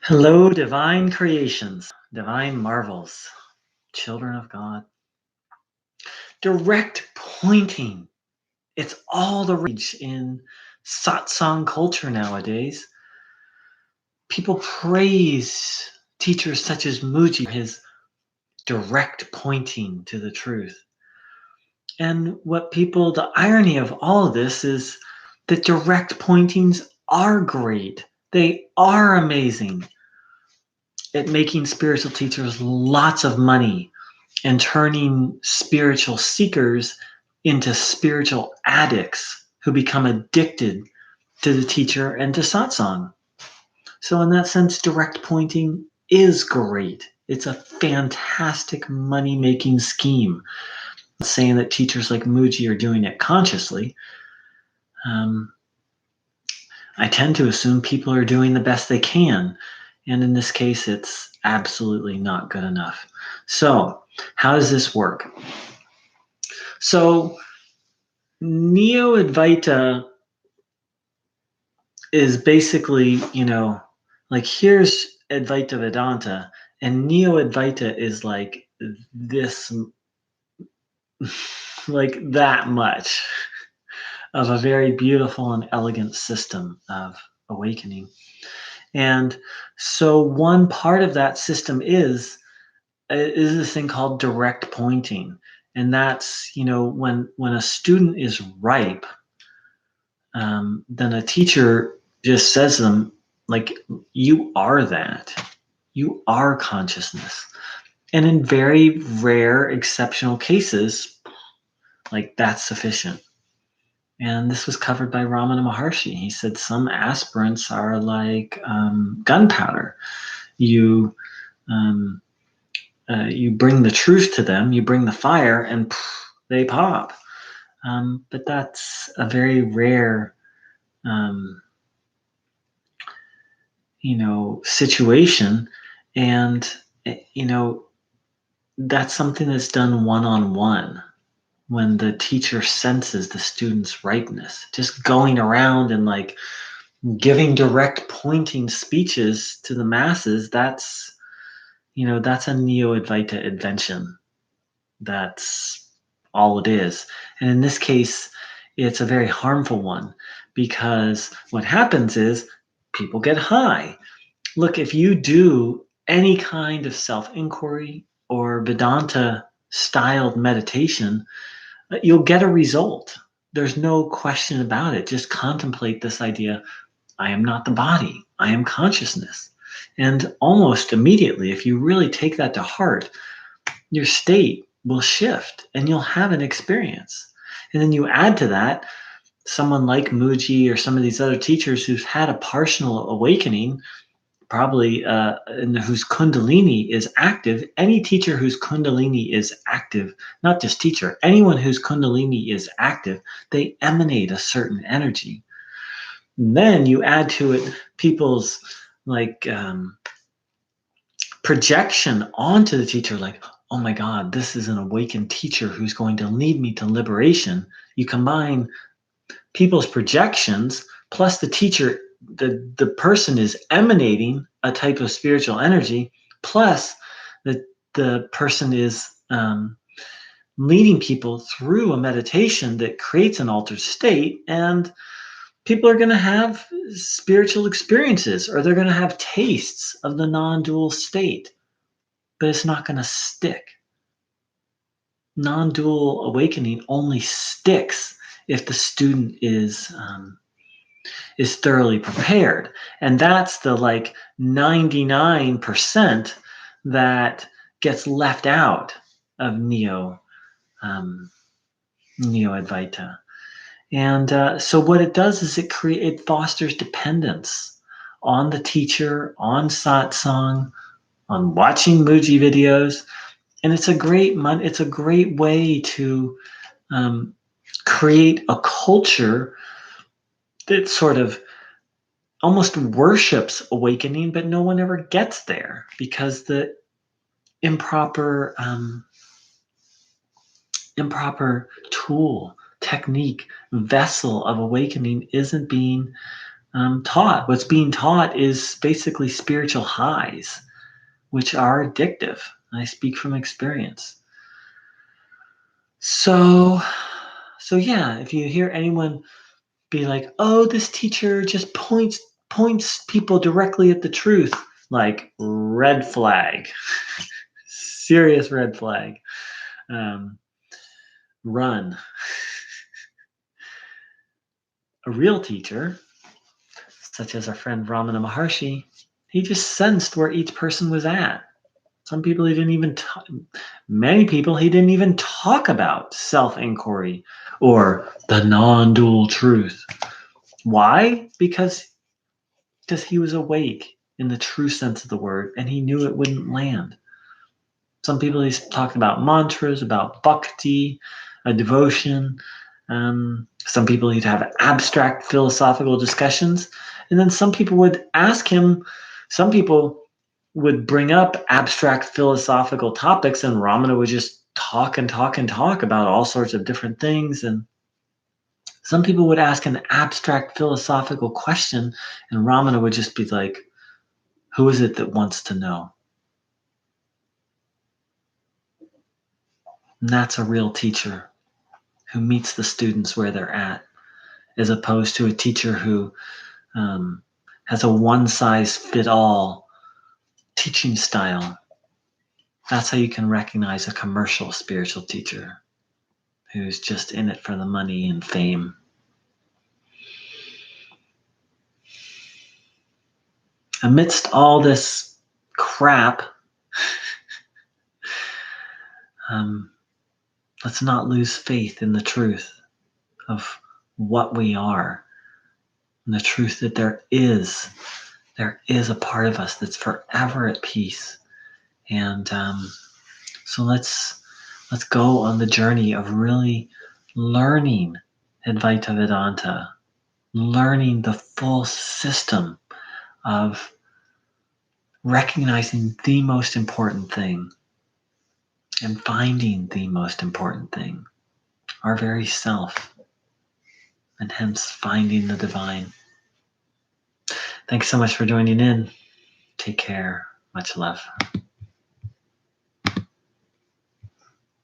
Hello, divine creations, divine marvels, children of God. Direct pointing. It's all the rage in satsang culture nowadays. People praise teachers such as Muji for his direct pointing to the truth. And the irony of all of this is that direct pointings are great. They are amazing at making spiritual teachers lots of money and turning spiritual seekers into spiritual addicts who become addicted to the teacher and to satsang. So, in that sense, direct pointing is great. It's a fantastic money making scheme. I'm not saying that teachers like Muji are doing it consciously. I tend to assume people are doing the best they can. And in this case, it's absolutely not good enough. So, how does this work? So, Neo-Advaita is basically, like here's Advaita Vedanta, and Neo-Advaita is like this, like that much of a very beautiful and elegant system of awakening. And so one part of that system is this thing called direct pointing. And that's, when a student is ripe, then a teacher just says to them, like, you are that. You are consciousness. And in very rare, exceptional cases, like that's sufficient. And this was covered by Ramana Maharshi. He said some aspirants are like gunpowder. You you bring the truth to them, you bring the fire, and they pop. But that's a very rare situation. And, that's something that's done one-on-one when the teacher senses the student's ripeness. Just going around and like giving direct pointing speeches to the masses, that's a Neo-Advaita invention. That's all it is. And in this case, it's a very harmful one because what happens is people get high. Look, if you do any kind of self-inquiry or Vedanta styled meditation, you'll get a result. There's no question about it. Just contemplate this idea: I am not the body, I am consciousness. And almost immediately, if you really take that to heart, your state will shift and you'll have an experience. And then you add to that someone like Muji or some of these other teachers who've had a partial awakening, probably and whose kundalini is active. Any teacher whose kundalini is active, not just teacher, anyone whose kundalini is active, they emanate a certain energy. And then you add to it people's like projection onto the teacher, like, oh my God, this is an awakened teacher who's going to lead me to liberation. You combine people's projections plus the teacher, the person is emanating a type of spiritual energy, plus the person is leading people through a meditation that creates an altered state, and people are going to have spiritual experiences, or they're going to have tastes of the non-dual state, but it's not going to stick. Non-dual awakening only sticks if the student is thoroughly prepared. And that's the like 99% that gets left out of Neo-Advaita. And so what it does is it fosters dependence on the teacher, on satsang, on watching Muji videos. And it's a great way to create a culture that sort of almost worships awakening, but no one ever gets there because the improper tool, technique, vessel of awakening isn't being taught. What's being taught is basically spiritual highs, which are addictive. I speak from experience. So, so yeah, if you hear anyone be like, "Oh, this teacher just points people directly at the truth," like red flag, serious red flag. Um, Run. A real teacher, such as our friend Ramana Maharshi, he just sensed where each person was at. Some people he didn't even many people he didn't even talk about self-inquiry or the non-dual truth. Why? Because he was awake in the true sense of the word and he knew it wouldn't land. Some people he's talking about mantras, about bhakti, a devotion. Some people he'd have abstract philosophical discussions. And then some people would ask him, some people would bring up abstract philosophical topics, and Ramana would just talk and talk and talk about all sorts of different things. And some people would ask an abstract philosophical question, and Ramana would just be like, who is it that wants to know? And that's a real teacher who meets the students where they're at, as opposed to a teacher who has a one size fit all teaching style. That's how you can recognize a commercial spiritual teacher who's just in it for the money and fame. Amidst all this crap, let's not lose faith in the truth of what we are, and the truth that there is a part of us that's forever at peace. And so let's go on the journey of really learning Advaita Vedanta, learning the full system of recognizing the most important thing and finding the most important thing, our very self, and hence finding the divine. Thanks so much for joining in. Take care. Much love.